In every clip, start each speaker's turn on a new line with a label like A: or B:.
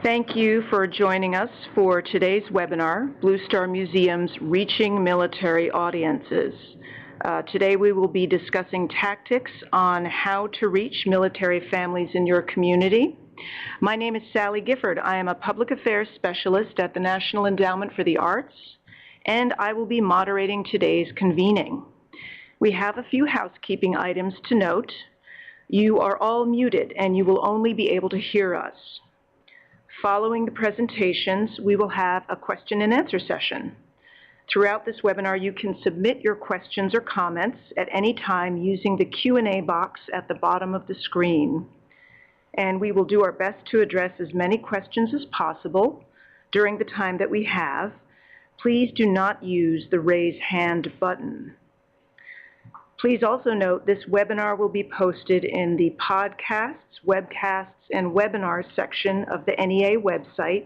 A: Thank you for joining us for today's webinar, Blue Star Museum's Reaching Military Audiences. Today we will be discussing tactics on how to reach military families in your community. My name is Sally Gifford. I am a public affairs specialist at the National Endowment for the Arts, and I will be moderating today's convening. We have a few housekeeping items to note. You are all muted, and you will only be able to hear us. Following the presentations, we will have a question and answer session. Throughout this webinar, you can submit your questions or comments at any time using the Q&A box at the bottom of the screen. And we will do our best to address as many questions as possible during the time that we have. Please do not use the raise hand button. Please also note this webinar will be posted in the podcasts, webcasts, and webinars section of the NEA website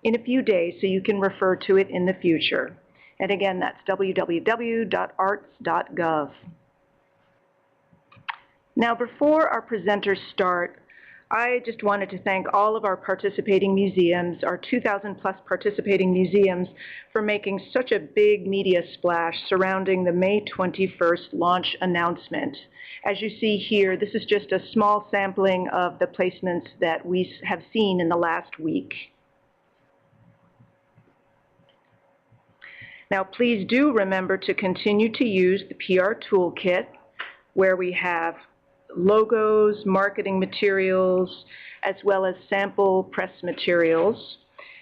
A: in a few days so you can refer to it in the future. And again, that's www.arts.gov. Now, before our presenters start, I just wanted to thank all of our participating museums, our 2,000 plus participating museums, for making such a big media splash surrounding the May 21st launch announcement. As you see here, this is just a small sampling of the placements that we have seen in the last week. Now, please do remember to continue to use the PR Toolkit, where we have logos, marketing materials, as well as sample press materials.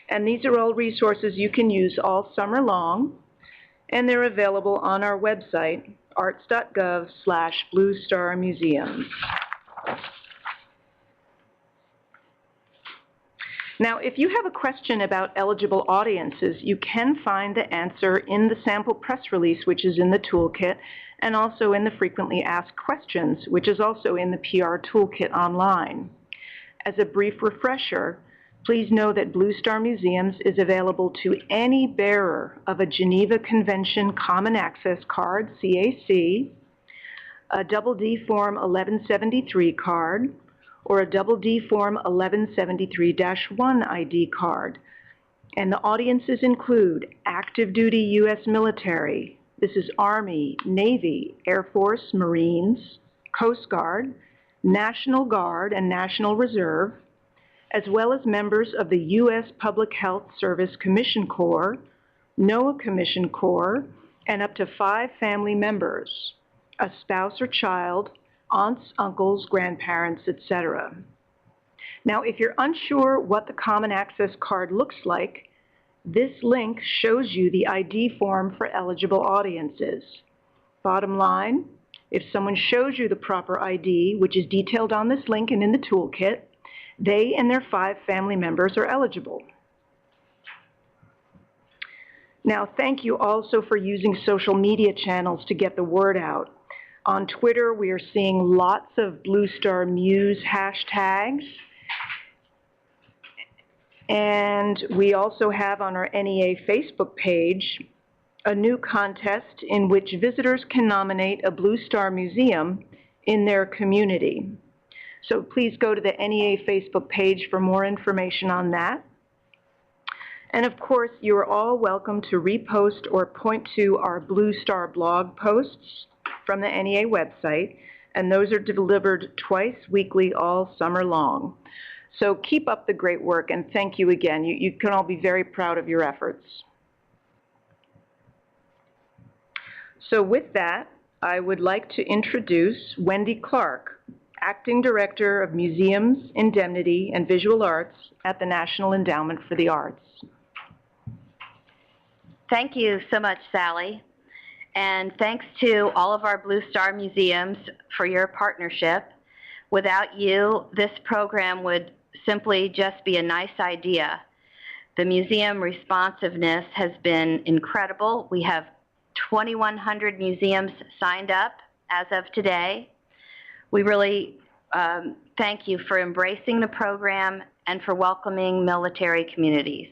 A: And these are all resources you can use all summer long, and they're available on our website, arts.gov/bluestarmuseums. Now, if you have a question about eligible audiences, you can find the answer in the sample press release, which is in the toolkit, and also in the frequently asked questions, which is also in the PR Toolkit online. As a brief refresher, please know that Blue Star Museums is available to any bearer of a Geneva Convention Common Access Card, CAC, a Double D Form 1173 card, or a Double D Form 1173-1 ID card. And the audiences include active duty U.S. military. This is Army, Navy, Air Force, Marines, Coast Guard, National Guard, and National Reserve, as well as members of the U.S. Public Health Service Commission Corps, NOAA Commission Corps, and up to 5 family members, a spouse or child, aunts, uncles, grandparents, etc. Now, if you're unsure what the Common Access Card looks like, this link shows you the ID form for eligible audiences. Bottom line, if someone shows you the proper ID, which is detailed on this link and in the toolkit, they and their 5 family members are eligible. Now, thank you also for using social media channels to get the word out. On Twitter, we are seeing lots of Blue Star Muse hashtags. And we also have on our NEA Facebook page a new contest in which visitors can nominate a Blue Star Museum in their community. So please go to the NEA Facebook page for more information on that. And of course, you are all welcome to repost or point to our Blue Star blog posts from the NEA website, and those are delivered twice weekly all summer long. So keep up the great work, and thank you again. You can all be very proud of your efforts. So with that, I would like to introduce Wendy Clark, Acting Director of Museums, Indemnity, and Visual Arts at the National Endowment for the Arts.
B: Thank you so much, Sally. And thanks to all of our Blue Star Museums for your partnership. Without you, this program would simply just be a nice idea. The museum responsiveness has been incredible. We have 2,100 museums signed up as of today. We really thank you for embracing the program and for welcoming military communities.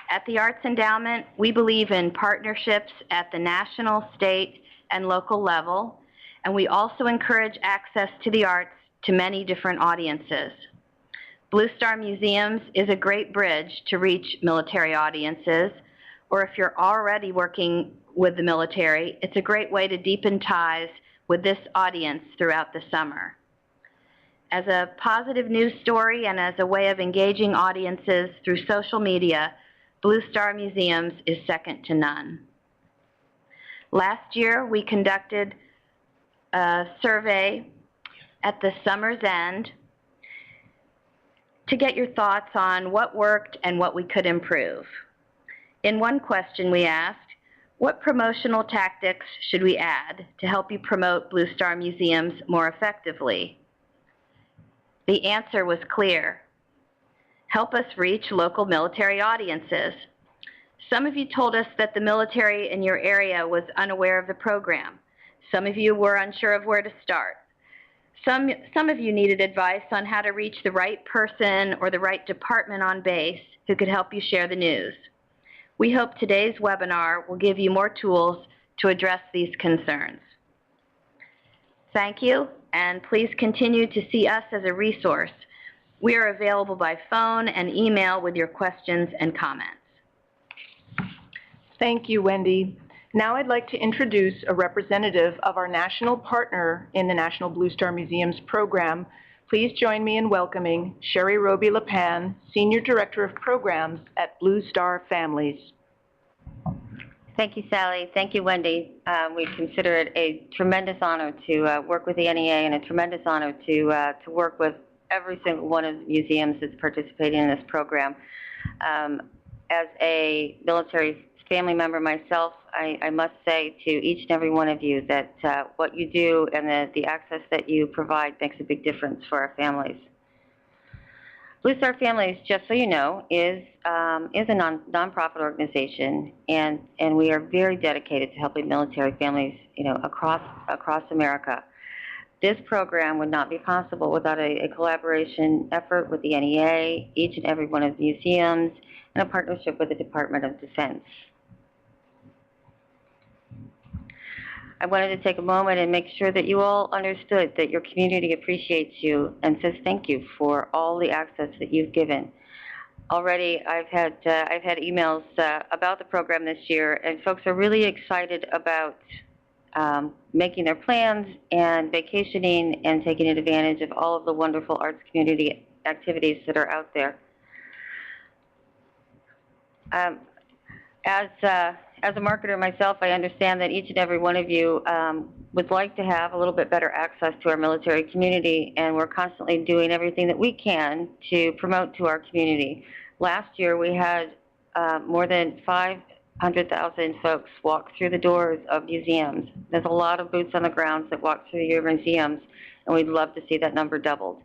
B: At the Arts Endowment, we believe in partnerships at the national, state, and local level, and we also encourage access to the arts to many different audiences. Blue Star Museums is a great bridge to reach military audiences, or if you're already working with the military, it's a great way to deepen ties with this audience throughout the summer. As a positive news story and as a way of engaging audiences through social media, Blue Star Museums is second to none. Last year, we conducted a survey at the summer's end to get your thoughts on what worked and what we could improve. In one question we asked, what promotional tactics should we add to help you promote Blue Star Museums more effectively? The answer was clear. Help us reach local military audiences. Some of you told us that the military in your area was unaware of the program. Some of you were unsure of where to start. Some of you needed advice on how to reach the right person or the right department on base who could help you share the news. We hope today's webinar will give you more tools to address these concerns. Thank you, and please continue to see us as a resource. We are available by phone and email with your questions and comments.
A: Thank you, Wendy. Now I'd like to introduce a representative of our national partner in the National Blue Star Museums program. Please join me in welcoming Sheri Robey-Lapan, Senior Director of Programs at Blue Star Families.
C: Thank you, Sally. Thank you, Wendy. We consider it a tremendous honor to work with the NEA and a tremendous honor to work with every single one of the museums that's participating in this program. As a military family member myself, I must say to each and every one of you that what you do and the access that you provide makes a big difference for our families. Blue Star Families, just so you know, is a nonprofit organization, and we are very dedicated to helping military families, across America. This program would not be possible without a collaboration effort with the NEA, each and every one of the museums, and a partnership with the Department of Defense. I wanted to take a moment and make sure that you all understood that your community appreciates you and says thank you for all the access that you've given. Already, I've had emails about the program this year, and folks are really excited about making their plans and vacationing and taking advantage of all of the wonderful arts community activities that are out there. As a marketer myself, I understand that each and every one of you would like to have a little bit better access to our military community, and we're constantly doing everything that we can to promote to our community. Last year, we had more than 500,000 folks walk through the doors of museums. There's a lot of boots on the ground that walk through your museums, and we'd love to see that number doubled.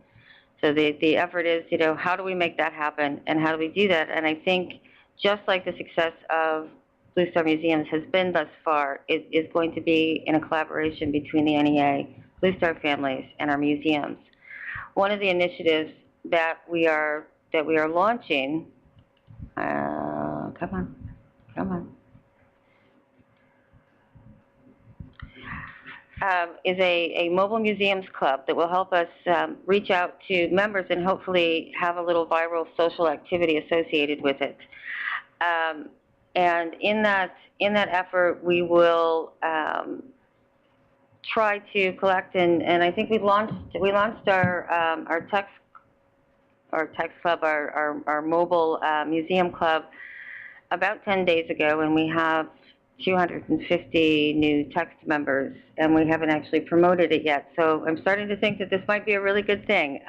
C: So the effort is, how do we make that happen, and how do we do that? And I think just like the success of Blue Star Museums has been thus far, it is going to be in a collaboration between the NEA, Blue Star Families, and our museums. One of the initiatives that we are launching, come on, is a mobile museums club that will help us reach out to members and hopefully have a little viral social activity associated with it. And in that effort, we will try to collect and I think we launched our text club, our mobile museum club about 10 days ago, and we have 250 new text members, and we haven't actually promoted it yet. So I'm starting to think that this might be a really good thing.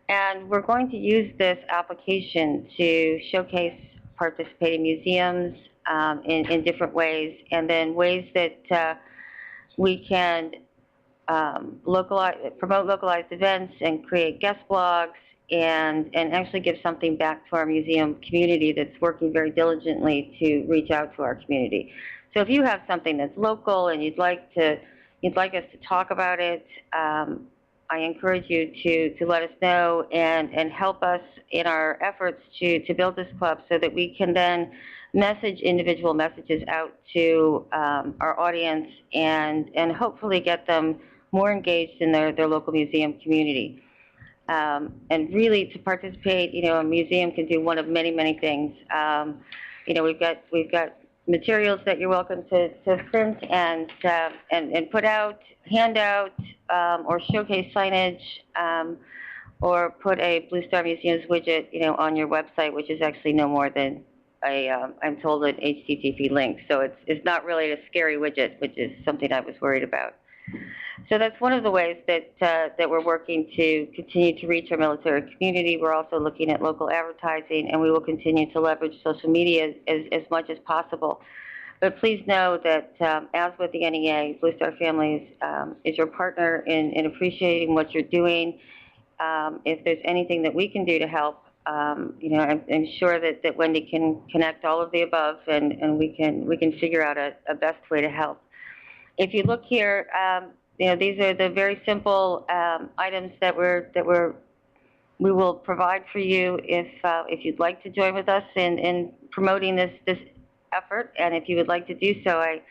C: And we're going to use this application to showcase participating museums in different ways, and then ways that we can promote localized events and create guest blogs and actually give something back to our museum community that's working very diligently to reach out to our community. So if you have something that's local and you'd like us to talk about it, I encourage you to let us know and help us in our efforts to build this club so that we can then message individual messages out to our audience and hopefully get them more engaged in their local museum community. And really, to participate, a museum can do one of many, many things. We've got materials that you're welcome to print and put out, hand out, or showcase signage, or put a Blue Star Museum's widget, on your website, which is actually no more than I'm told, an HTTP link. So it's not really a scary widget, which is something I was worried about. So that's one of the ways that we're working to continue to reach our military community. We're also looking at local advertising, and we will continue to leverage social media as much as possible. But please know that, as with the NEA, Blue Star Families is your partner in appreciating what you're doing. If there's anything that we can do to help, I'm sure that Wendy can connect all of the above, and we can figure out a best way to help. If you look here, these are the very simple items that we will provide for you if you'd like to join with us in promoting this effort. And if you would like to do so, I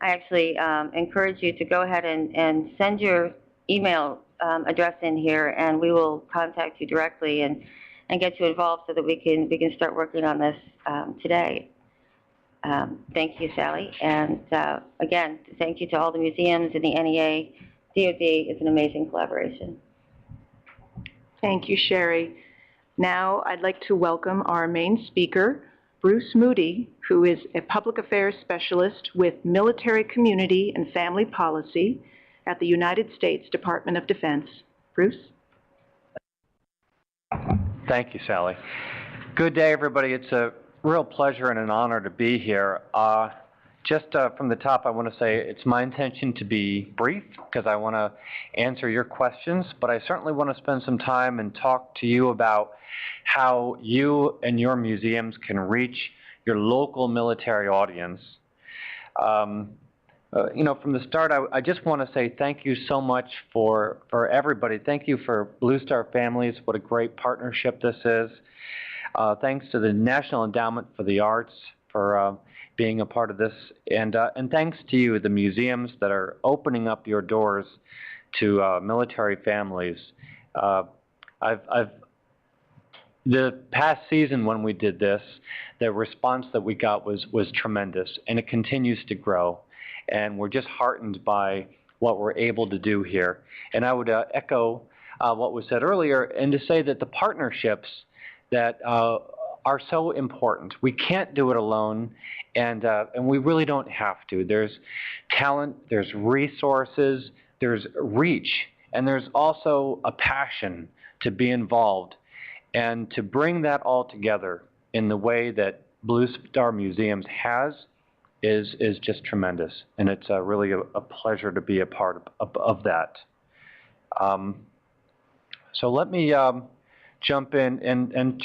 C: actually encourage you to go ahead and send your email address in here, and we will contact you directly and get you involved so that we can start working on this today. Thank you, Sally. And again, thank you to all the museums and the NEA. DOD is an amazing collaboration.
A: Thank you, Sheri. Now I'd like to welcome our main speaker, Bruce Moody, who is a public affairs specialist with Military Community and Family Policy at the United States Department of Defense. Bruce?
D: Thank you, Sally. Good day, everybody. It's a real pleasure and an honor to be here. Just from the top, I want to say it's my intention to be brief because I want to answer your questions, but I certainly want to spend some time and talk to you about how you and your museums can reach your local military audience. From the start, I just want to say thank you so much for everybody. Thank you for Blue Star Families. What a great partnership this is. Thanks to the National Endowment for the Arts for being a part of this, and thanks to you, the museums that are opening up your doors to military families. The past season when we did this, the response that we got was tremendous, and it continues to grow, and we're just heartened by what we're able to do here. And I would echo what was said earlier, and to say that the partnerships that are so important. We can't do it alone, and we really don't have to. There's talent, there's resources, there's reach, and there's also a passion to be involved and to bring that all together in the way that Blue Star Museums has is just tremendous, and it's really a pleasure to be a part of that. So let me jump in and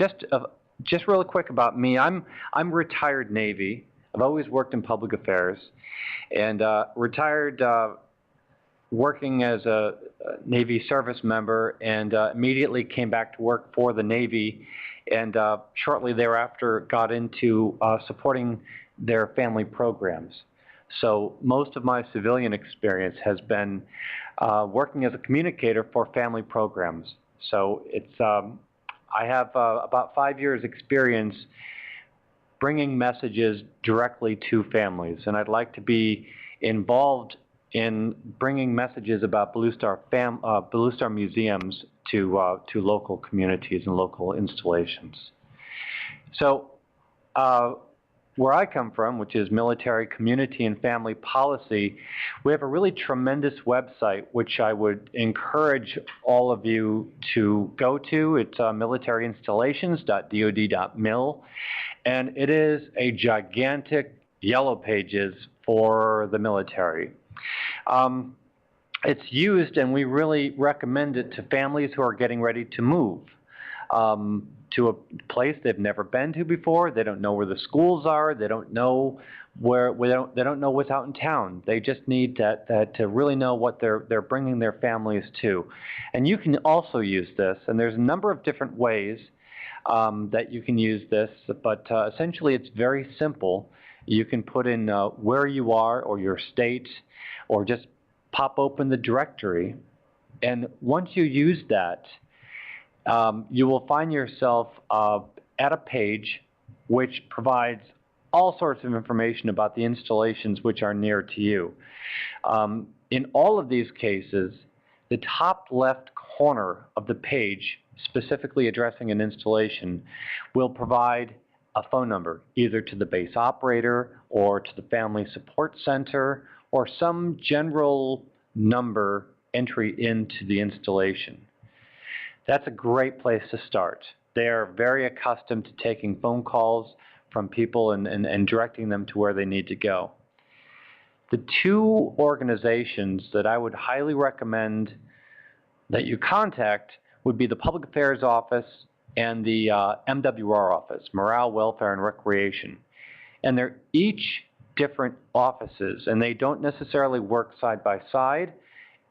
D: just really quick about me. I'm retired Navy. I've always worked in public affairs, and retired working as a Navy service member, and immediately came back to work for the Navy, and shortly thereafter got into supporting their family programs. So most of my civilian experience has been working as a communicator for family programs. So it's I have about 5 years experience bringing messages directly to families, and I'd like to be involved in bringing messages about Blue Star museums to local communities and local installations. So where I come from, which is Military Community and Family Policy, we have a really tremendous website, which I would encourage all of you to go to. It's militaryinstallations.dod.mil, and it is a gigantic yellow pages for the military. It's used, and we really recommend it to families who are getting ready to move to a place they've never been to before. They don't know where the schools are. They don't know they don't know what's out in town. They just need to really know what they're bringing their families to. And you can also use this, and there's a number of different ways that you can use this, but essentially it's very simple. You can put in where you are or your state, or just pop open the directory, and once you use that, you will find yourself at a page which provides all sorts of information about the installations which are near to you. In all of these cases, the top left corner of the page, specifically addressing an installation, will provide a phone number, either to the base operator or to the Family Support Center or some general number entry into the installation. That's a great place to start. They are very accustomed to taking phone calls from people and directing them to where they need to go. The two organizations that I would highly recommend that you contact would be the Public Affairs Office and the MWR Office, Morale, Welfare, and Recreation. And they're each different offices, and they don't necessarily work side by side.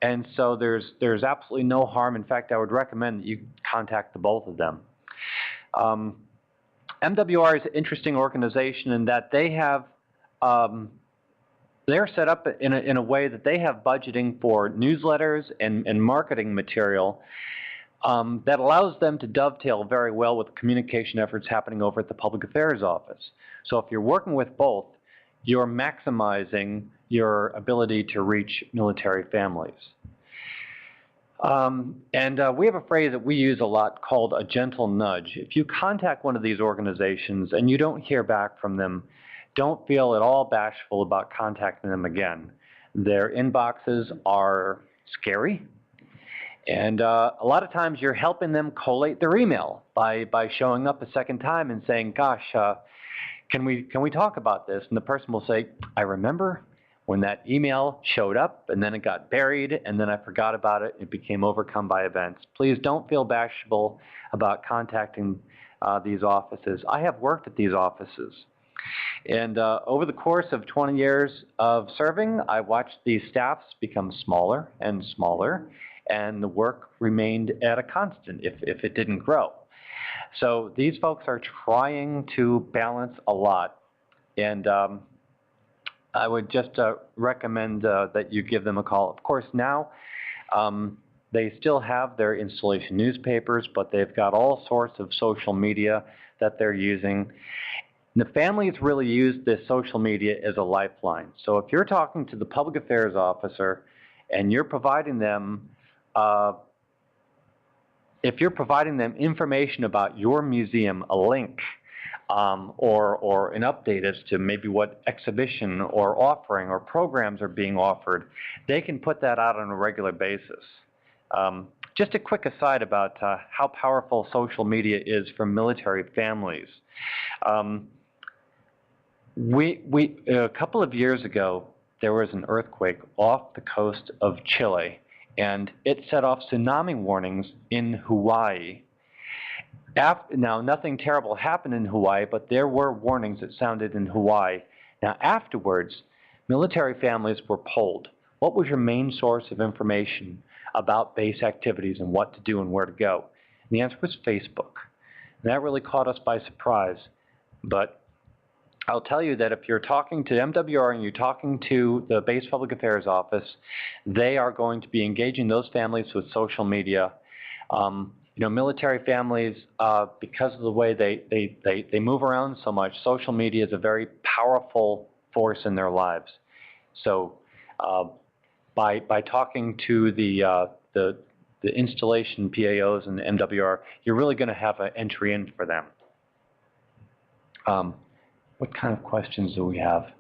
D: And so there's absolutely no harm. In fact, I would recommend that you contact the both of them. MWR is an interesting organization in that they have, they're set up in a way that they have budgeting for newsletters and marketing material that allows them to dovetail very well with communication efforts happening over at the Public Affairs Office. So if you're working with both, you're maximizing your ability to reach military families. We have a phrase that we use a lot called a gentle nudge. If you contact one of these organizations and you don't hear back from them, don't feel at all bashful about contacting them again. Their inboxes are scary, and a lot of times you're helping them collate their email by showing up a second time and saying, gosh, can we talk about this? And the person will say, I remember when that email showed up and then it got buried and then I forgot about it. It became overcome by events. Please don't feel bashful about contacting these offices. I have worked at these offices. And over the course of 20 years of serving, I watched these staffs become smaller and smaller, and the work remained at a constant if it didn't grow. So these folks are trying to balance a lot, and I would just recommend that you give them a call. Of course, now they still have their installation newspapers, but they've got all sorts of social media that they're using. And the families really use this social media as a lifeline. So if you're talking to the public affairs officer and you're providing them information about your museum, a link, or an update as to maybe what exhibition or offering or programs are being offered, they can put that out on a regular basis. Just a quick aside about how powerful social media is for military families. A couple of years ago, there was an earthquake off the coast of Chile, and it set off tsunami warnings in Hawaii. Now, nothing terrible happened in Hawaii, but there were warnings that sounded in Hawaii. Now, afterwards, military families were polled. What was your main source of information about base activities and what to do and where to go? And the answer was Facebook. And that really caught us by surprise. But I'll tell you that if you're talking to MWR and you're talking to the Base Public Affairs Office, they are going to be engaging those families with social media. Military families, because of the way they move around so much, social media is a very powerful force in their lives. So by talking to the installation PAOs and the MWR, you're really going to have an entry in for them. What kind of questions do we have?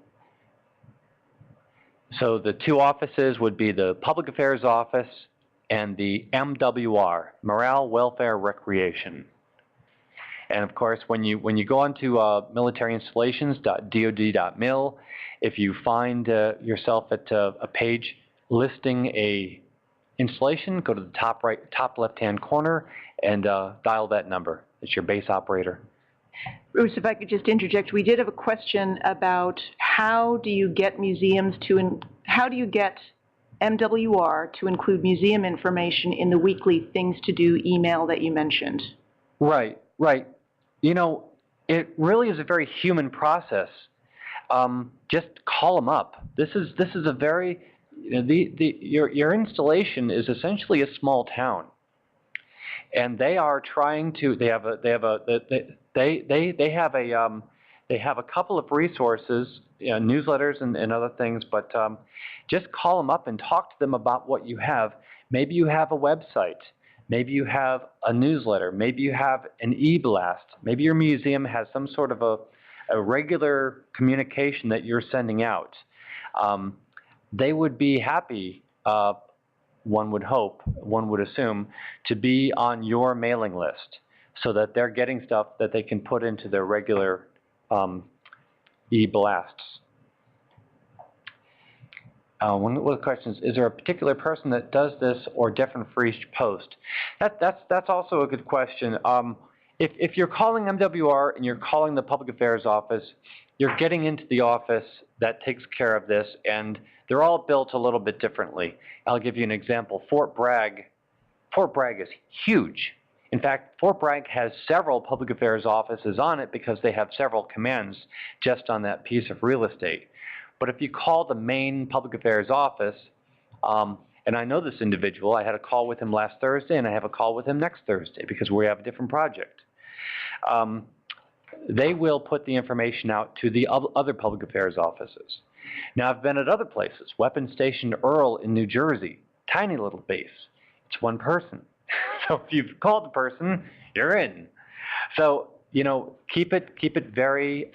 D: So the two offices would be the Public Affairs Office and the MWR, Morale, Welfare, Recreation. And of course, when you go onto militaryinstallations.dod.mil, if you find yourself at a page listing a installation, go to the top left-hand corner and dial that number. It's your base operator.
A: Bruce, if I could just interject, we did have a question about how do you get MWR to include museum information in the weekly things to do email that you mentioned?
D: Right. It really is a very human process. Just call them up. This is a very your installation is essentially a small town, and they are trying to. They have a couple of resources, newsletters and other things, but just call them up and talk to them about what you have. Maybe you have a website. Maybe you have a newsletter. Maybe you have an e-blast. Maybe your museum has some sort of a regular communication that you're sending out. They would be happy, one would hope, one would assume, to be on your mailing list so that they're getting stuff that they can put into their regular e-blasts. One of the questions is there a particular person that does this or different for each post? That's also a good question. If you're calling MWR and you're calling the Public Affairs Office, you're getting into the office that takes care of this, and they're all built a little bit differently. I'll give you an example. Fort Bragg is huge. In fact, Fort Bragg has several Public Affairs offices on it because they have several commands just on that piece of real estate. But if you call the main Public Affairs office, and I know this individual, I had a call with him last Thursday, and I have a call with him next Thursday because we have a different project. They will put the information out to the other Public Affairs offices. Now, I've been at other places, Weapons Station Earl in New Jersey, tiny little base. It's one person. So if you've called the person, you're in. So, keep it very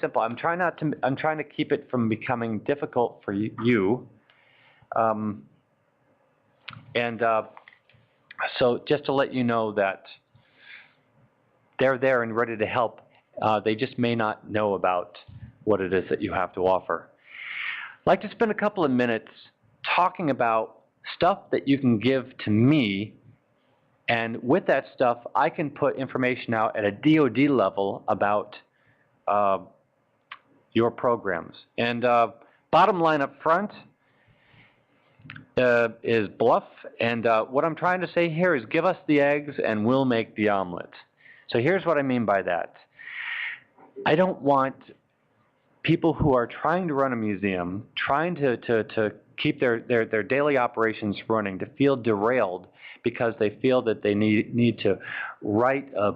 D: simple. I'm trying to keep it from becoming difficult for you. So just to let you know that they're there and ready to help. They just may not know about what it is that you have to offer. I'd like to spend a couple of minutes talking about stuff that you can give to me, and with that stuff, I can put information out at a DoD level about your programs. And bottom line up front is bluff, and what I'm trying to say here is give us the eggs and we'll make the omelet. So here's what I mean by that. I don't want people who are trying to run a museum, trying to keep their daily operations running, to feel derailed because they feel that they need to write a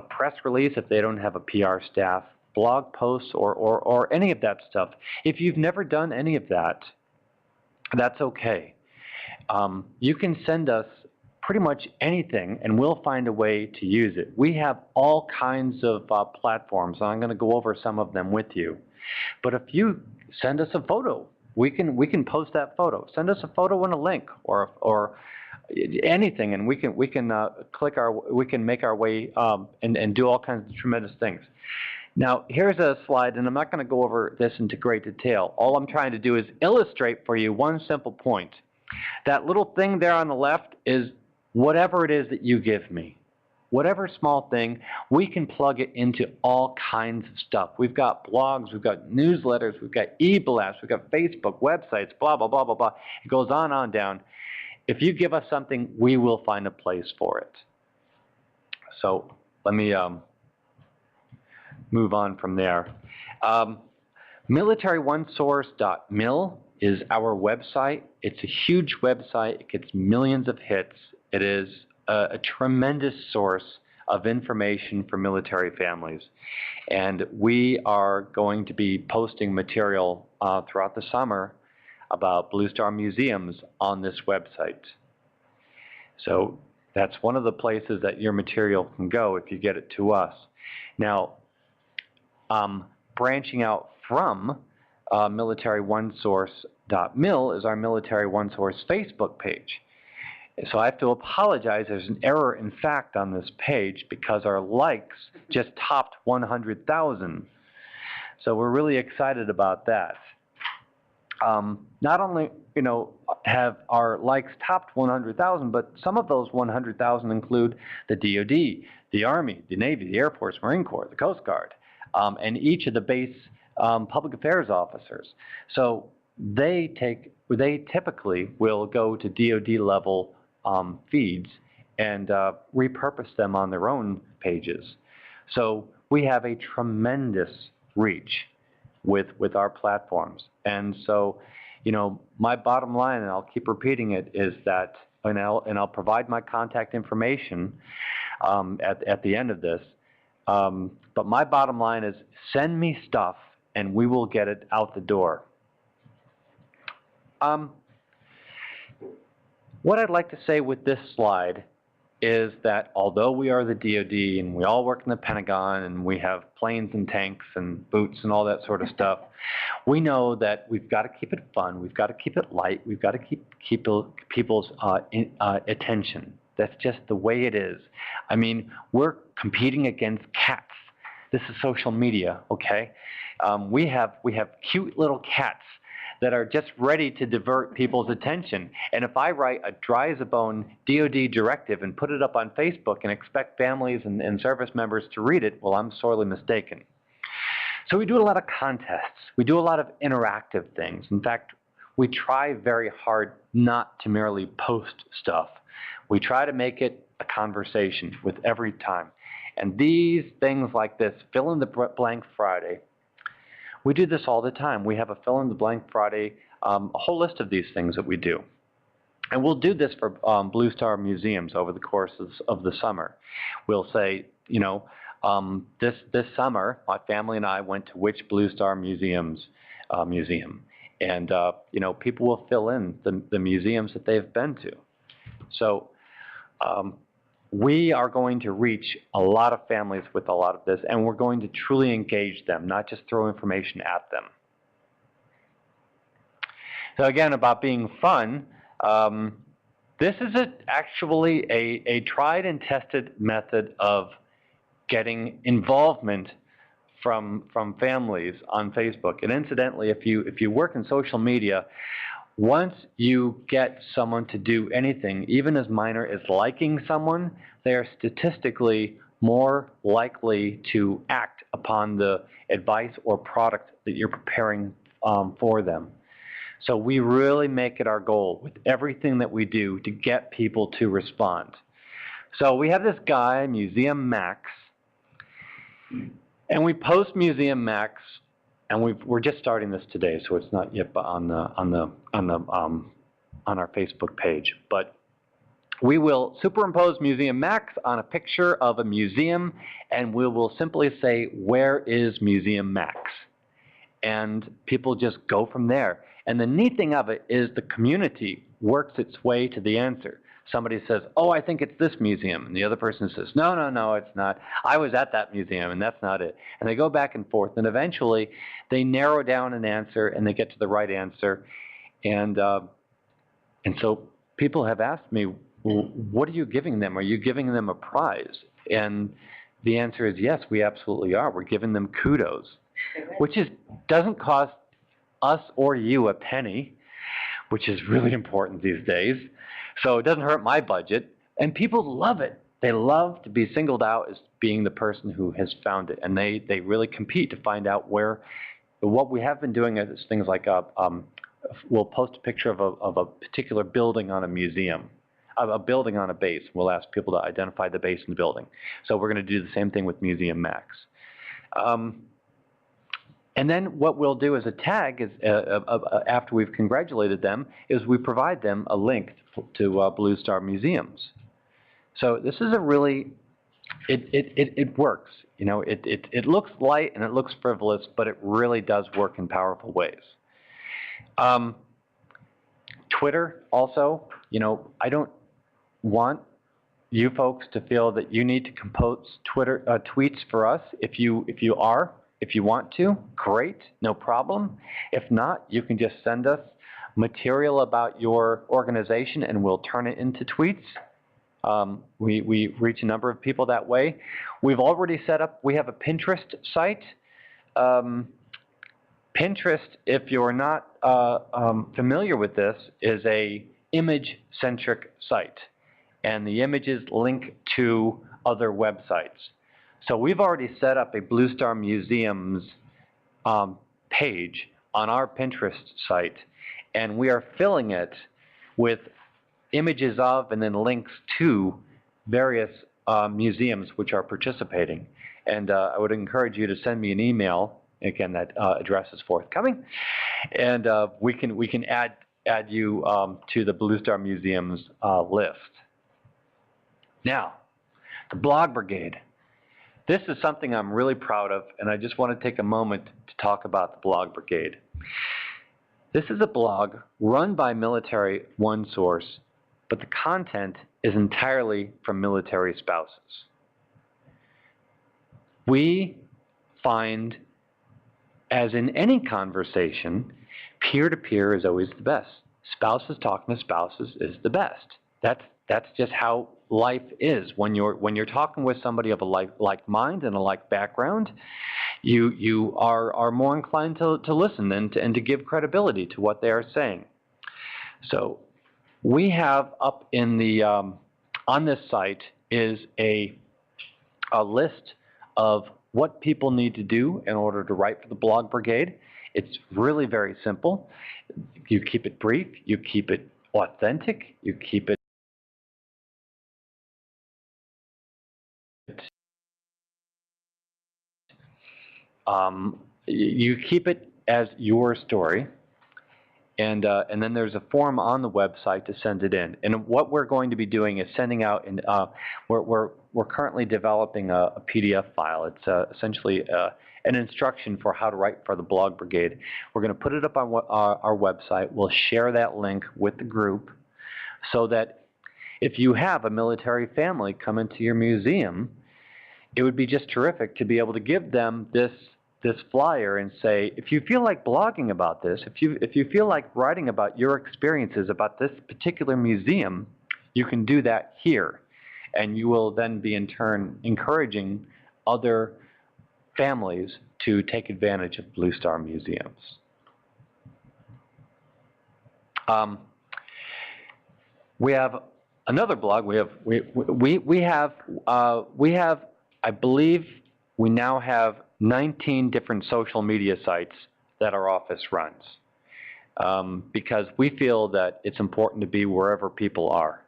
D: press release if they don't have a PR staff, blog posts, or any of that stuff. If you've never done any of that, that's okay. You can send us pretty much anything, and we'll find a way to use it. We have all kinds of platforms, and I'm going to go over some of them with you. But if you send us a photo, we can post that photo. Send us a photo and a link, or anything, and we can make our way and do all kinds of tremendous things. Now, here's a slide, and I'm not going to go over this into great detail. All I'm trying to do is illustrate for you one simple point. That little thing there on the left is whatever it is that you give me. Whatever small thing, we can plug it into all kinds of stuff. We've got blogs, we've got newsletters, we've got e-blasts, we've got Facebook, websites, blah, blah, blah, blah, blah. It goes on down. If you give us something, we will find a place for it. So let me move on from there. MilitaryOneSource.mil is our website. It's a huge website. It gets millions of hits. It is a tremendous source of information for military families. And we are going to be posting material throughout the summer about Blue Star museums on this website. So that's one of the places that your material can go if you get it to us. Now, branching out from MilitaryOneSource.mil is our Military OneSource Facebook page. So I have to apologize. There's an error, in fact, on this page because our likes just topped 100,000. So we're really excited about that. Not only, have our likes topped 100,000, but some of those 100,000 include the DoD, the Army, the Navy, the Air Force, Marine Corps, the Coast Guard, and each of the base public affairs officers. So they typically will go to DoD level feeds and repurpose them on their own pages. So we have a tremendous reach with our platforms. And so, you know, my bottom line, and I'll keep repeating it, is that, and I'll provide my contact information at the end of this. But my bottom line is, send me stuff, and we will get it out the door. What I'd like to say with this slide is that although we are the DoD and we all work in the Pentagon and we have planes and tanks and boots and all that sort of stuff, we know that we've got to keep it fun, we've got to keep it light, we've got to keep people's attention. That's just the way it is. I mean, we're competing against cats. This is social media, okay? We have cute little cats that are just ready to divert people's attention. And if I write a dry as a bone DoD directive and put it up on Facebook and expect families and service members to read it, well, I'm sorely mistaken. So we do a lot of contests. We do a lot of interactive things. In fact, we try very hard not to merely post stuff. We try to make it a conversation with every time. And these things like this, fill in the blank Friday, we do this all the time. We have a fill in the blank Friday, a whole list of these things that we do. And we'll do this for Blue Star museums over the course of the summer. We'll say, you know, this summer, my family and I went to which Blue Star museum. And, you know, people will fill in the museums that they've been to. So we are going to reach a lot of families with a lot of this, and we're going to truly engage them, not just throw information at them. So again, about being fun, this is actually a tried and tested method of getting involvement from families on Facebook. And incidentally, if you work in social media, once you get someone to do anything, even as minor as liking someone, they are statistically more likely to act upon the advice or product that you're preparing for them. So we really make it our goal with everything that we do to get people to respond. So we have this guy, Museum Max, and we post Museum Max. And we're just starting this today, so it's not yet on our Facebook page. But we will superimpose Museum Max on a picture of a museum, and we will simply say, "Where is Museum Max?" And people just go from there. And the neat thing of it is the community works its way to the answer. Somebody says, "Oh, I think it's this museum," and the other person says, "No, it's not. I was at that museum, and that's not it." And they go back and forth, and eventually they narrow down an answer, and they get to the right answer. And so people have asked me, well, what are you giving them? Are you giving them a prize? And the answer is yes, we absolutely are. We're giving them kudos, which doesn't cost us or you a penny, which is really important these days. So it doesn't hurt my budget, and people love it. They love to be singled out as being the person who has found it, and they really compete to find out where. What we have been doing is things like we'll post a picture of a particular building on a museum, a building on a base. We'll ask people to identify the base in the building. So we're going to do the same thing with Museum Max. And then what we'll do as a tag is, after we've congratulated them, is we provide them a link to Blue Star museums. So this is a really, it works. You know, it looks light and it looks frivolous, but it really does work in powerful ways. Twitter also, you know, I don't want you folks to feel that you need to compose tweets for us. If you want to, great, no problem. If not, you can just send us material about your organization and we'll turn it into tweets. We reach a number of people that way. We've already set up, we have a Pinterest site. Pinterest, if you're not familiar with this, is a image-centric site. And the images link to other websites. So we've already set up a Blue Star Museum's page on our Pinterest site, and we are filling it with images of and then links to various museums which are participating. And I would encourage you to send me an email Again, that address is forthcoming, and we can add you to the Blue Star Museum's list. Now, the Blog Brigade. This is something I'm really proud of, and I just want to take a moment to talk about the Blog Brigade. This is a blog run by military OneSource, but the content is entirely from military spouses. We find, as in any conversation, peer-to-peer is always the best. Spouses talking to spouses is the best. That's just how life is. When you're talking with somebody of a like mind and a like background, you are more inclined to listen and to give credibility to what they are saying. So we have up in the on this site is a list of what people need to do in order to write for the Blog Brigade. It's really very simple. You keep it brief, you keep it authentic, you keep it as your story, and then there's a form on the website to send it in. And what we're going to be doing is sending out, we're currently developing a PDF file. It's essentially an instruction for how to write for the Blog Brigade. We're going to put it up on our website. We'll share that link with the group so that if you have a military family come into your museum, it would be just terrific to be able to give them this flyer and say, if you feel like blogging about this, if you feel like writing about your experiences about this particular museum, you can do that here. And you will then be in turn encouraging other families to take advantage of Blue Star museums. We have another blog. We have I believe we now have 19 different social media sites that our office runs, because we feel that it's important to be wherever people are.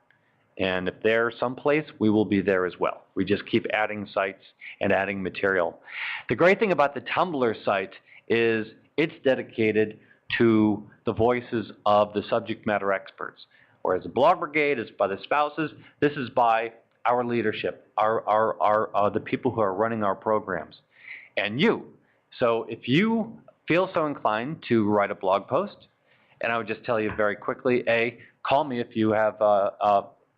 D: And if they're someplace, we will be there as well. We just keep adding sites and adding material. The great thing about the Tumblr site is it's dedicated to the voices of the subject matter experts. Whereas the Blog Brigade is by the spouses, this is by our leadership, the people who are running our programs, and you. So if you feel so inclined to write a blog post, and I would just tell you very quickly, call me if you have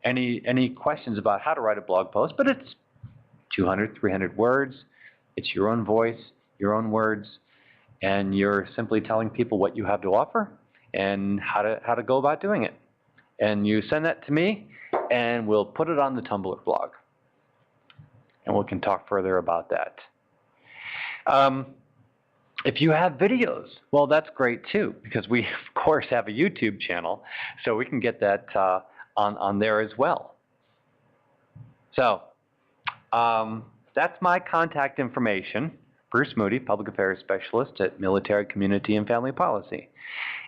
D: any questions about how to write a blog post, but it's 200, 300 words. It's your own voice, your own words, and you're simply telling people what you have to offer and how to go about doing it. And you send that to me, and we'll put it on the Tumblr blog. And we can talk further about that. If you have videos, well, that's great too, because we, of course, have a YouTube channel, so we can get that on there as well. So that's my contact information. Bruce Moody, Public Affairs Specialist at Military, Community, and Family Policy.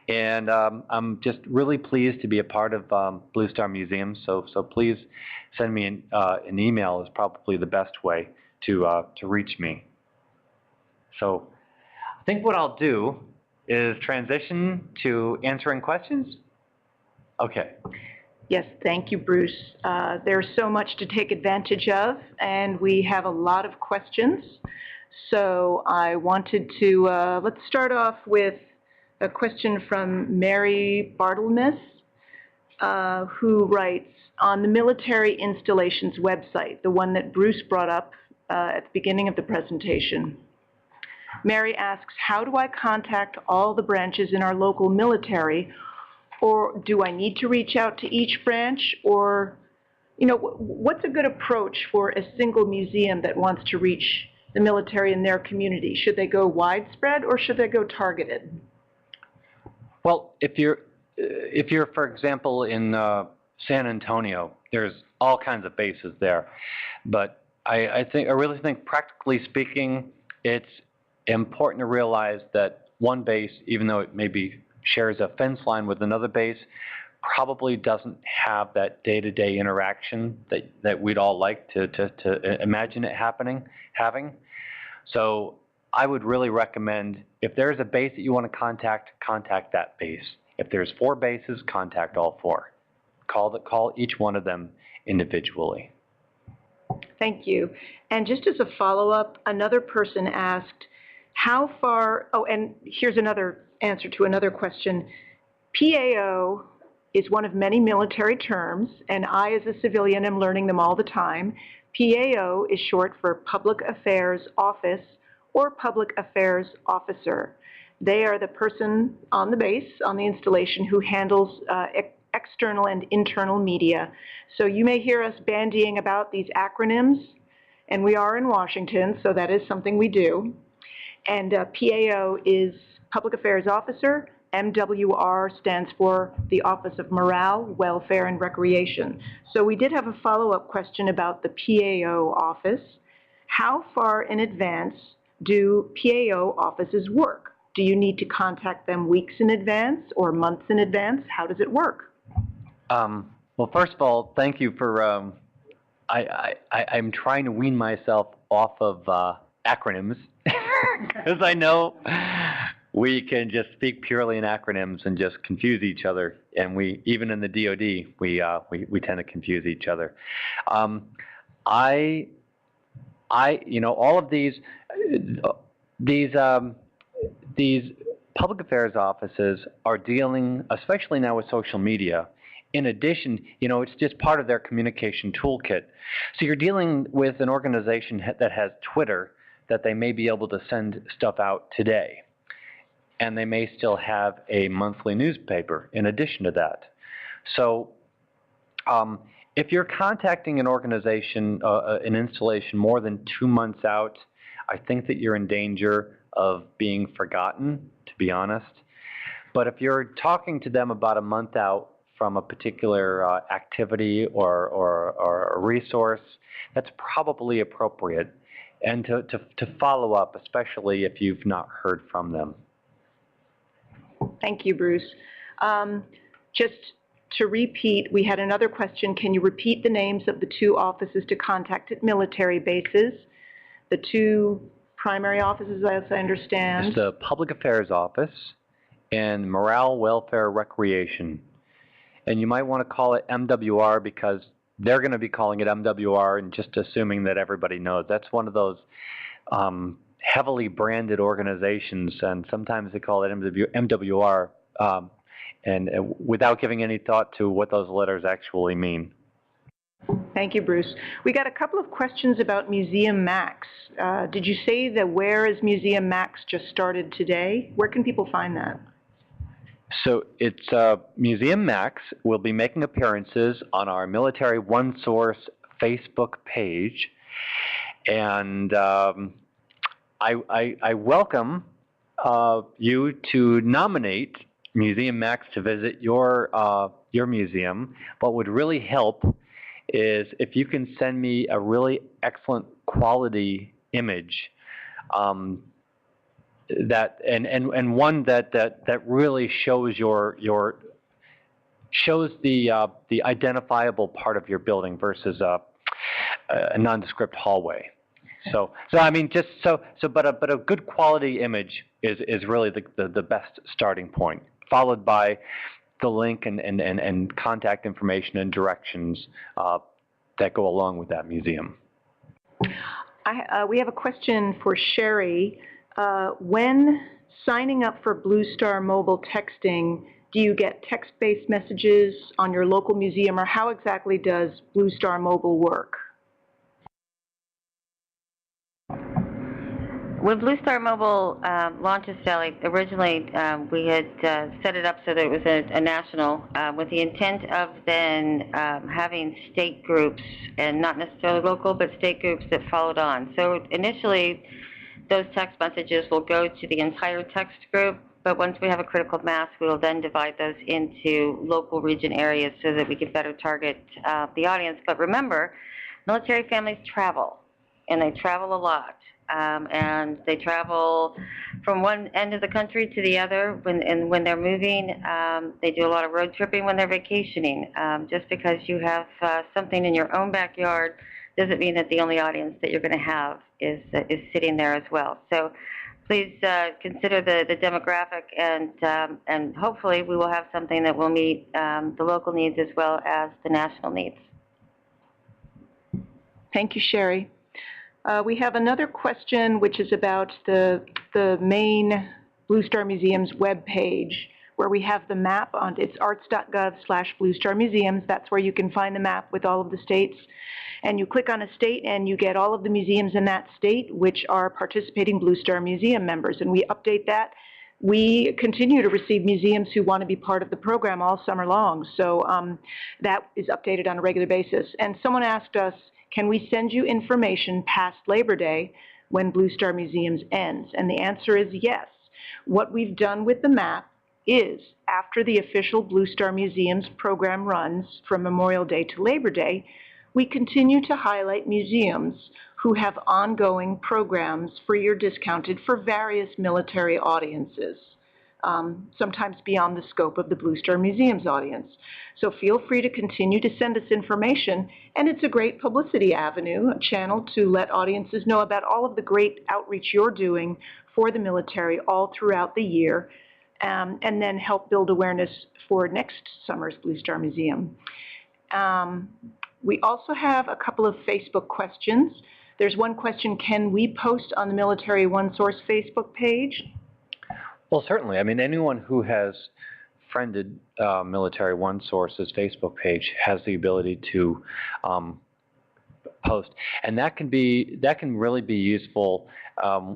D: And I'm just really pleased to be a part of Blue Star Museum, so please send me an email is probably the best way to reach me. So I think what I'll do is transition to answering questions. Okay.
A: Yes, thank you, Bruce. There's so much to take advantage of, and we have a lot of questions. So I wanted to, let's start off with a question from Mary Barthelmess, who writes, on the military installations website, the one that Bruce brought up at the beginning of the presentation, Mary asks, how do I contact all the branches in our local military, or do I need to reach out to each branch, or, you know, what's a good approach for a single museum that wants to reach the military in their community? Should they go widespread, or should they go targeted?
D: Well, if you're, for example, in San Antonio, there's all kinds of bases there, but I really think, practically speaking, it's important to realize that one base, even though it maybe shares a fence line with another base, probably doesn't have that day-to-day interaction that we'd all like to imagine it having. So I would really recommend, if there's a base that you want to contact that base. If there's 4 bases, contact all 4. Call each one of them individually.
A: Thank you. And just as a follow-up, another person asked, how far, oh, and here's another answer to another question. PAO is one of many military terms, and I, as a civilian, am learning them all the time. PAO is short for Public Affairs Office or Public Affairs Officer. They are the person on the base, on the installation, who handles external and internal media. So you may hear us bandying about these acronyms, and we are in Washington, so that is something we do. And PAO is Public Affairs Officer. MWR stands for the Office of Morale, Welfare, and Recreation. So we did have a follow-up question about the PAO office. How far in advance do PAO offices work? Do you need to contact them weeks in advance or months in advance? How does it work?
D: Well, first of all, thank you for, I'm trying to wean myself off of acronyms, because I know we can just speak purely in acronyms and just confuse each other, and even in the DoD, we tend to confuse each other. All of these public affairs offices are dealing, especially now with social media. In addition, it's just part of their communication toolkit. So you're dealing with an organization that has Twitter, that they may be able to send stuff out today. And they may still have a monthly newspaper in addition to that. So if you're contacting an organization, an installation more than 2 months out, I think that you're in danger of being forgotten, to be honest. But if you're talking to them about a month out from a particular activity or a resource, that's probably appropriate. And to follow up, especially if you've not heard from them.
A: Thank you, Bruce. Just to repeat, we had another question. Can you repeat the names of the 2 offices to contact at military bases? The 2 primary offices, as I understand.
D: It's the Public Affairs Office and Morale, Welfare, Recreation. And you might want to call it MWR because they're going to be calling it MWR and just assuming that everybody knows. That's one of those heavily branded organizations, and sometimes they call it MWR, and without giving any thought to what those letters actually mean.
A: Thank you, Bruce. We got a couple of questions about Museum Max. Did you say that Where is Museum Max just started today? Where can people find that?
D: So it's Museum Max will be making appearances on our Military OneSource Facebook page, and I welcome you to nominate Museum Max to visit your museum. What would really help is if you can send me a really excellent quality image, that and one that really shows shows the identifiable part of your building versus a nondescript hallway. So I mean, but a good quality image is really the best starting point, followed by the link and contact information and directions that go along with that museum.
A: We have a question for Sheri. When signing up for Blue Star mobile texting, do you get text-based messages on your local museum, or how exactly does Blue Star mobile work?
C: When Blue Star Mobile launched, Sally, originally we had set it up so that it was a national, with the intent of then having state groups, and not necessarily local, but state groups that followed on. So initially, those text messages will go to the entire text group, but once we have a critical mass, we will then divide those into local region areas so that we can better target the audience. But remember, military families travel, and they travel a lot. And they travel from one end of the country to the other. When they're moving, they do a lot of road tripping when they're vacationing. Just because you have something in your own backyard doesn't mean that the only audience that you're going to have is sitting there as well. So please consider the demographic, and hopefully we will have something that will meet the local needs as well as the national needs.
A: Thank you, Sheri. We have another question, which is about the main Blue Star Museum's webpage, where we have the map on. It's arts.gov/Blue Star Museums. That's where you can find the map with all of the states. And you click on a state and you get all of the museums in that state, which are participating Blue Star Museum members. And we update that. We continue to receive museums who want to be part of the program all summer long. So that is updated on a regular basis. And someone asked us, can we send you information past Labor Day when Blue Star Museums ends? And the answer is yes. What we've done with the map is, after the official Blue Star Museums program runs from Memorial Day to Labor Day, we continue to highlight museums who have ongoing programs, free or discounted, for various military audiences, sometimes beyond the scope of the Blue Star Museum's audience. So feel free to continue to send us information, and it's a great publicity avenue, a channel to let audiences know about all of the great outreach you're doing for the military all throughout the year, and then help build awareness for next summer's Blue Star Museum. We also have a couple of Facebook questions. There's one question, can we post on the Military OneSource Facebook page?
D: Well, certainly. I mean, anyone who has friended Military OneSource's Facebook page has the ability to post, and that can really be useful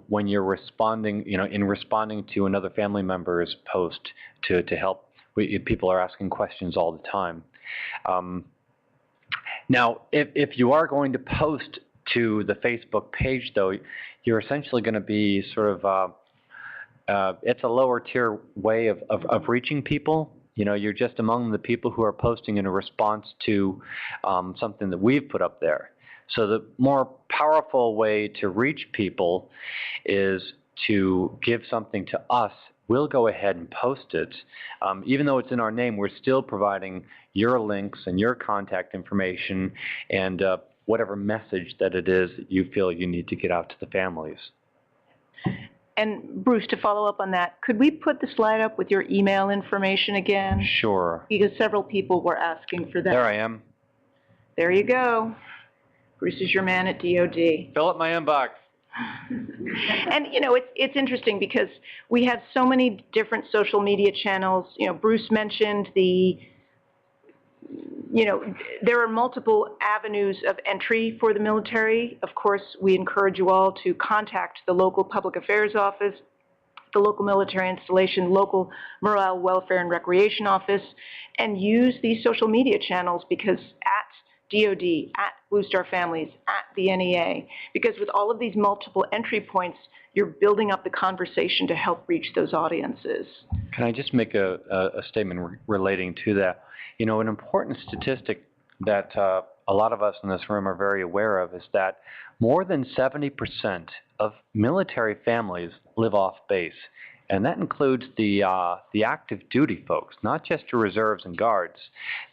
D: when you're responding, in responding to another family member's post to help. People are asking questions all the time. Now, if you are going to post to the Facebook page, though, you're essentially going to be sort of it's a lower tier way of reaching people. You're just among the people who are posting in a response to something that we've put up there. So the more powerful way to reach people is to give something to us. We'll go ahead and post it. Even though it's in our name, we're still providing your links and your contact information and whatever message that it is that you feel you need to get out to the families.
A: And Bruce, to follow up on that, could we put the slide up with your email information again?
D: Sure.
A: Because several people were asking for that.
D: There I am.
A: There you go. Bruce is your man at DOD.
D: Fill up my inbox.
A: And it's interesting because we have so many different social media channels. Bruce mentioned there are multiple avenues of entry for the military. Of course, we encourage you all to contact the local public affairs office, the local military installation, local morale, welfare, and recreation office, and use these social media channels, because at DOD, at Blue Star Families, at the NEA, because with all of these multiple entry points, you're building up the conversation to help reach those audiences.
D: Can I just make a statement relating to that? An important statistic that a lot of us in this room are very aware of is that more than 70% of military families live off base. And that includes the active duty folks, not just your reserves and guards.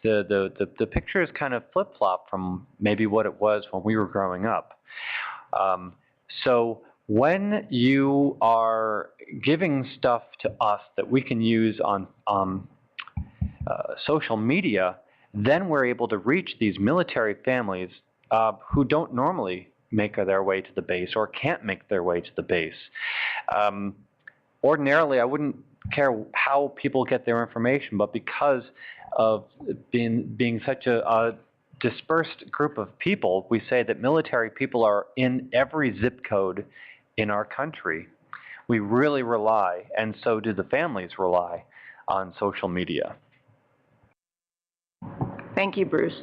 D: The picture is kind of flip-flop from maybe what it was when we were growing up. So when you are giving stuff to us that we can use on social media, then we're able to reach these military families who don't normally make their way to the base or can't make their way to the base. Ordinarily, I wouldn't care how people get their information, but because of being such a dispersed group of people, we say that military people are in every zip code in our country. We really rely, and so do the families rely, on social media.
A: Thank you, Bruce.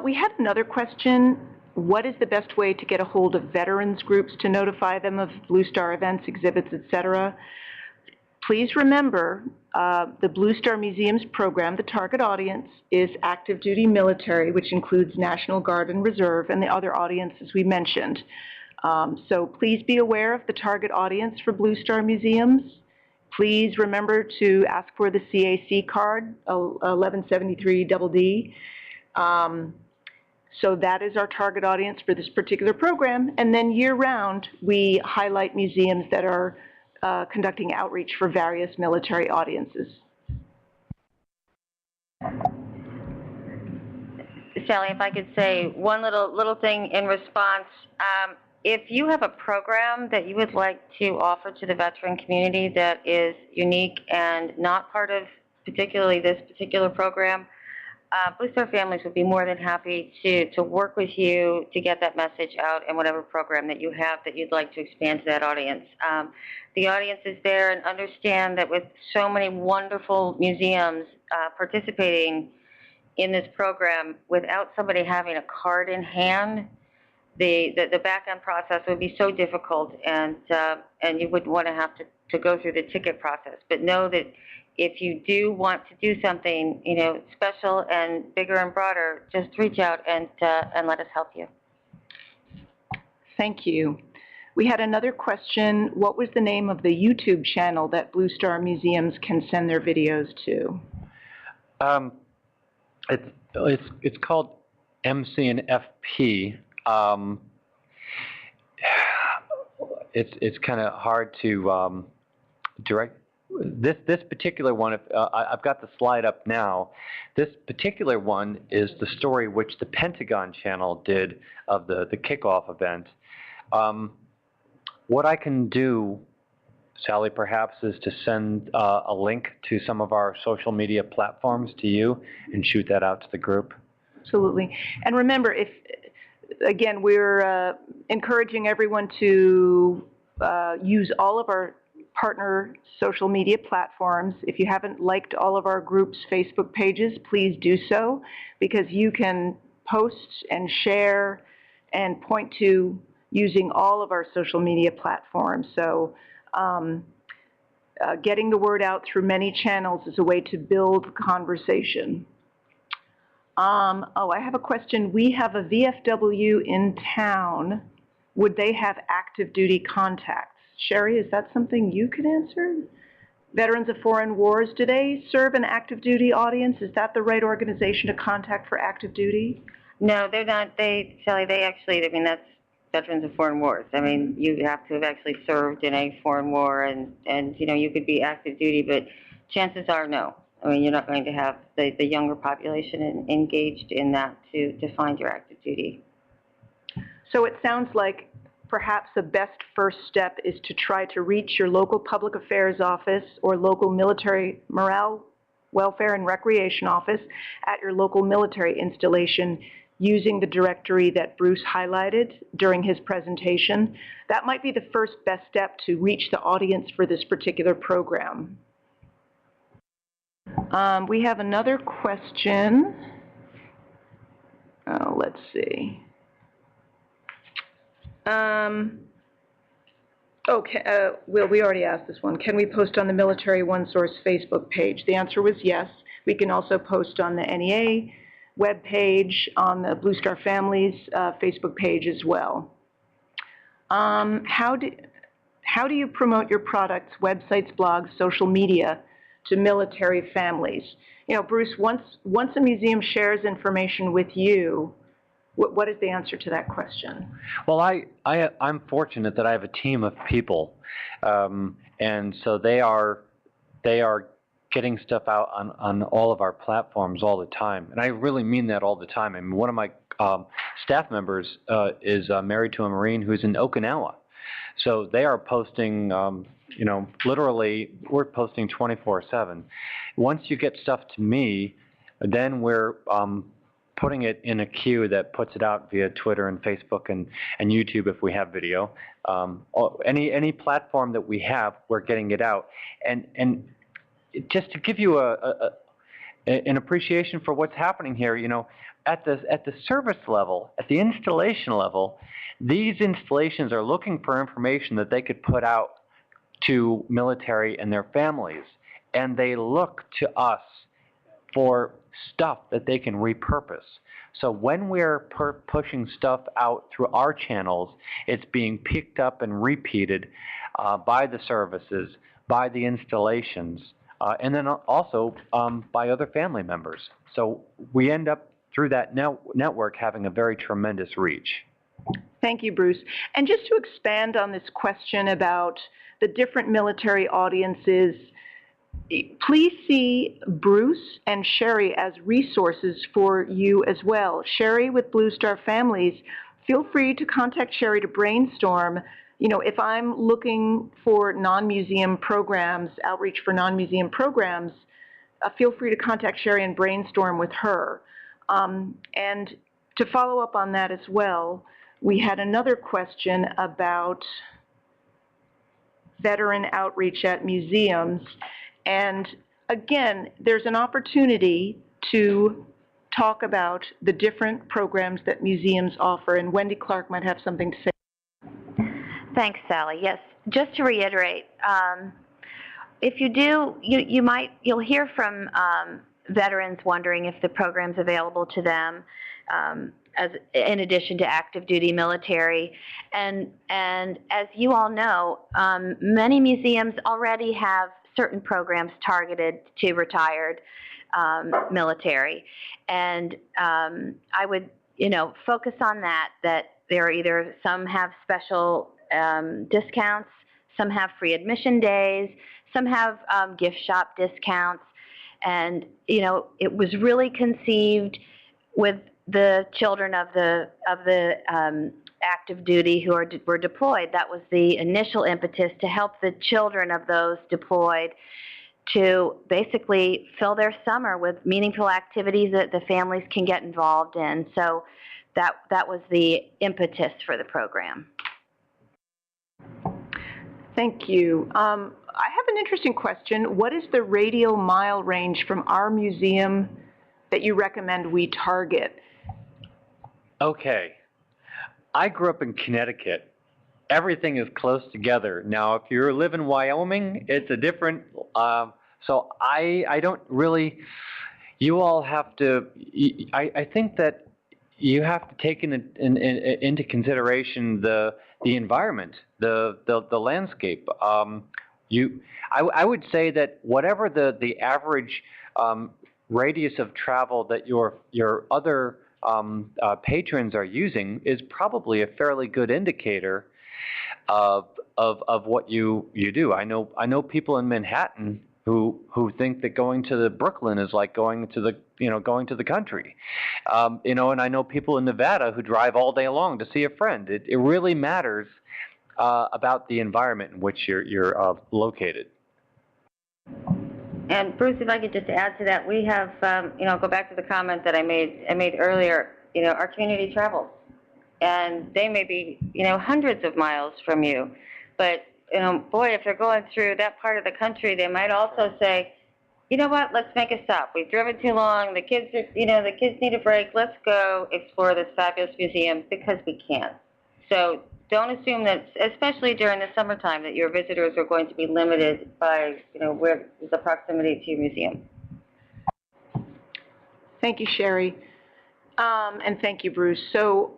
A: We had another question. What is the best way to get a hold of veterans groups to notify them of Blue Star events, exhibits, etc.? Please remember, the Blue Star Museum's program, the target audience is active duty military, which includes National Guard and Reserve and the other audiences we mentioned. So please be aware of the target audience for Blue Star Museums. Please remember to ask for the CAC card, 1173 DD. So that is our target audience for this particular program. And then year-round, we highlight museums that are conducting outreach for various military audiences.
C: Sally, if I could say one little thing in response. If you have a program that you would like to offer to the veteran community that is unique and not part of particularly this particular program, Blue Star Families would be more than happy to work with you to get that message out in whatever program that you have that you'd like to expand to that audience. The audience is there and understand that with so many wonderful museums participating in this program, without somebody having a card in hand, the back end process would be so difficult, and you would want to have to go through the ticket process. But know that if you do want to do something, special and bigger and broader, just reach out and let us help you.
A: Thank you. We had another question. What was the name of the YouTube channel that Blue Star Museums can send their videos to?
D: It's called MC and FP. It's kind of hard to direct. This particular one, I've got the slide up now. This particular one is the story which the Pentagon channel did of the kickoff event. What I can do, Sally, perhaps, is to send a link to some of our social media platforms to you and shoot that out to the group.
A: Absolutely. And remember, again, we're encouraging everyone to use all of our partner social media platforms. If you haven't liked all of our group's Facebook pages, please do so, because you can post and share and point to using all of our social media platforms. So getting the word out through many channels is a way to build conversation. I have a question. We have a VFW in town. Would they have active duty contacts? Sheri, is that something you could answer? Veterans of Foreign Wars, do they serve an active duty audience? Is that the right organization to contact for active duty?
C: No, they're not. Sally, they actually, that's Veterans of Foreign Wars. You have to have actually served in a foreign war, and you could be active duty, but chances are no. You're not going to have the younger population engaged in that to find your active duty.
A: So it sounds like perhaps the best first step is to try to reach your local public affairs office or local military morale, welfare, and recreation office at your local military installation using the directory that Bruce highlighted during his presentation. That might be the first best step to reach the audience for this particular program. We have another question. Let's see. Okay, well, we already asked this one. Can we post on the Military OneSource Facebook page? The answer was yes. We can also post on the NEA web page, on the Blue Star Families Facebook page as well. How do you promote your products, websites, blogs, social media to military families? Bruce, once a museum shares information with you, what is the answer to that question? Well,
D: I'm fortunate that I have a team of people, and so they are getting stuff out on all of our platforms all the time, and I really mean that all the time. One of my staff members is married to a Marine who's in Okinawa, so they are posting. Literally, we're posting 24/7. Once you get stuff to me, then we're putting it in a queue that puts it out via Twitter and Facebook and YouTube if we have video. Any platform that we have, we're getting it out. And just to give you an appreciation for what's happening here, at the service level, at the installation level, these installations are looking for information that they could put out to military and their families, and they look to us for stuff that they can repurpose. So when we're pushing stuff out through our channels, it's being picked up and repeated by the services, by the installations, and then also by other family members. So we end up, through that network, having a very tremendous reach.
A: Thank you, Bruce. And just to expand on this question about the different military audiences, please see Bruce and Sheri as resources for you as well. Sheri with Blue Star Families, feel free to contact Sheri to brainstorm. You know, if I'm looking for non-museum programs, outreach for non-museum programs, feel free to contact Sheri and brainstorm with her. And to follow up on that as well, we had another question about veteran outreach at museums. And again, there's an opportunity to talk about the different programs that museums offer. And Wendy Clark might have something to say.
B: Thanks, Sally. Yes, just to reiterate, if you do, you'll hear from veterans wondering if the program's available to them, as in addition to active duty military. And as you all know, many museums already have certain programs targeted to retired military. And I would, focus on that there are either some have special discounts, some have free admission days, some have gift shop discounts. And, it was really conceived with the children of the active duty who were deployed. That was the initial impetus, to help the children of those deployed to basically fill their summer with meaningful activities that the families can get involved in. So that was the impetus for the program.
A: Thank you. I have an interesting question. What is the radial mile range from our museum that you recommend we target?
D: Okay. I grew up in Connecticut. Everything is close together. Now, if you live in Wyoming, it's a different, so I don't really, you all have to, I think that you have to take into consideration the environment, the landscape. I would say that whatever the average radius of travel that your other patrons are using is probably a fairly good indicator of what you do. I know people in Manhattan who think that going to the Brooklyn is like going to the country, and I know people in Nevada who drive all day long to see a friend. It really matters about the environment in which you're located.
C: And Bruce, if I could just add to that, we have, go back to the comment that I made earlier. Our community travels, and they may be, hundreds of miles from you, but boy, if they're going through that part of the country, they might also say, you know what, let's make a stop. We've driven too long. The kids need a break. Let's go explore this fabulous museum, because we can. So don't assume that, especially during the summertime, that your visitors are going to be limited by, where the proximity to your museum.
A: Thank you, Sheri. And thank you, Bruce. So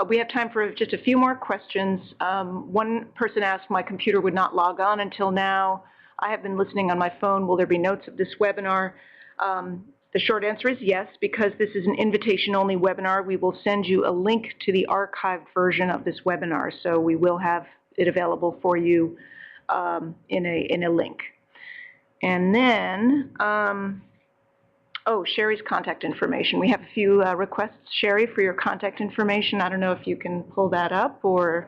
A: we have time for just a few more questions. One person asked, my computer would not log on until now. I have been listening on my phone. Will there be notes of this webinar? The short answer is yes, because this is an invitation-only webinar. We will send you a link to the archived version of this webinar. So we will have it available for you in a link. And then, Sheri's contact information. We have a few requests, Sheri, for your contact information. I don't know if you can pull that up or.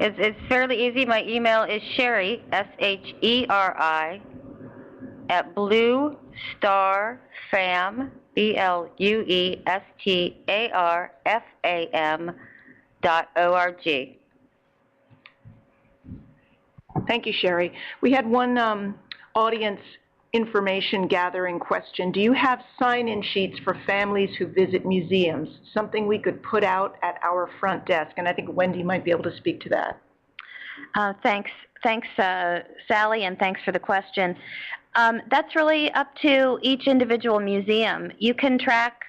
C: It's fairly easy. My email is Sheri, S-H-E-R-I, at bluestarfam, BLUESTARFAM.org.
A: Thank you, Sheri. We had one audience information gathering question. Do you have sign-in sheets for families who visit museums? Something we could put out at our front desk, and I think Wendy might be able to speak to that.
B: Thanks, Sally, and thanks for the question. That's really up to each individual museum. You can track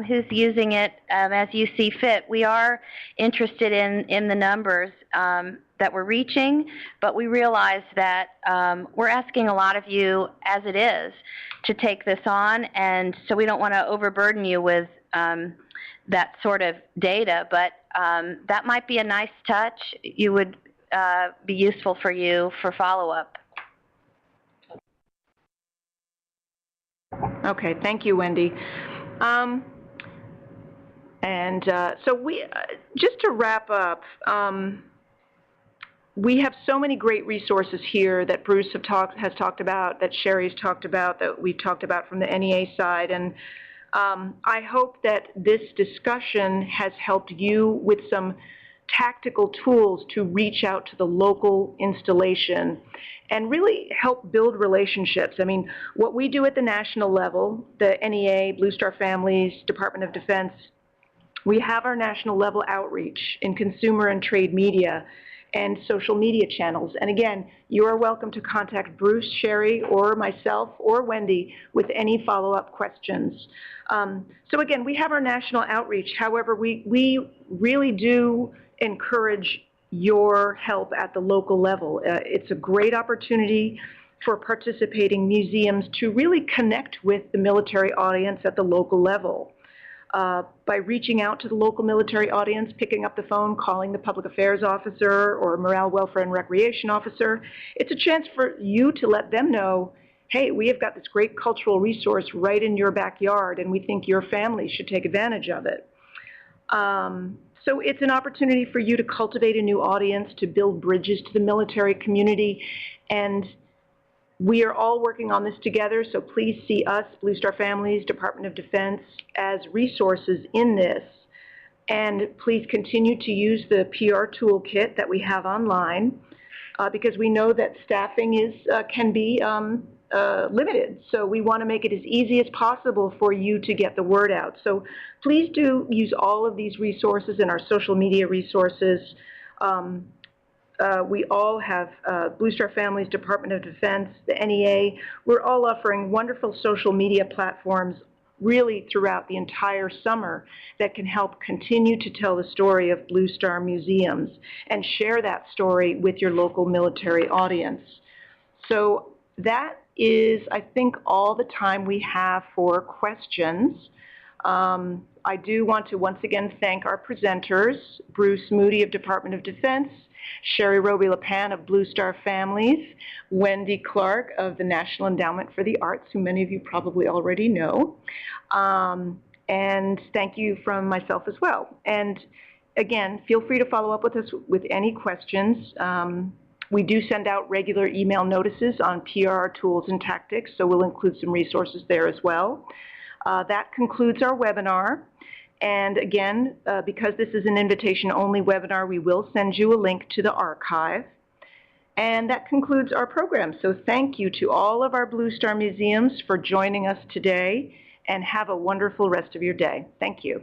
B: who's using it as you see fit. We are interested in the numbers. that we're reaching, but we realize that we're asking a lot of you, as it is, to take this on, and so we don't want to overburden you with that sort of data, but that might be a nice touch. You would be useful for you for follow-up.
A: Okay, thank you, Wendy. So we, just to wrap up, we have so many great resources here that Bruce has talked about, that Sheri's talked about, that we've talked about from the NEA side, and I hope that this discussion has helped you with some tactical tools to reach out to the local installation and really help build relationships. I mean, what we do at the national level, the NEA, Blue Star Families, Department of Defense, we have our national level outreach in consumer and trade media and social media channels. And again, you are welcome to contact Bruce, Sheri, or myself, or Wendy with any follow-up questions. So again, we have our national outreach. However, we really do encourage your help at the local level. It's a great opportunity for participating museums to really connect with the military audience at the local level. By reaching out to the local military audience, picking up the phone, calling the public affairs officer or morale, welfare, and recreation officer, it's a chance for you to let them know, hey, we have got this great cultural resource right in your backyard, and we think your family should take advantage of it. So it's an opportunity for you to cultivate a new audience, to build bridges to the military community, and we are all working on this together, so please see us, Blue Star Families, Department of Defense, as resources in this. And please continue to use the PR toolkit that we have online, because we know that staffing can be limited. So we want to make it as easy as possible for you to get the word out. So please do use all of these resources and our social media resources. We all have Blue Star Families, Department of Defense, the NEA. We're all offering wonderful social media platforms really throughout the entire summer that can help continue to tell the story of Blue Star museums and share that story with your local military audience. So that is, I think, all the time we have for questions. I do want to once again thank our presenters, Bruce Moody of Department of Defense, Sheri Robey-Lapan of Blue Star Families, Wendy Clark of the National Endowment for the Arts, who many of you probably already know, and thank you from myself as well. And again, feel free to follow up with us with any questions. We do send out regular email notices on PR tools and tactics, so we'll include some resources there as well. That concludes our webinar. And again, because this is an invitation-only webinar, we will send you a link to the archive. And that concludes our program. So thank you to all of our Blue Star museums for joining us today, and have a wonderful rest of your day. Thank you.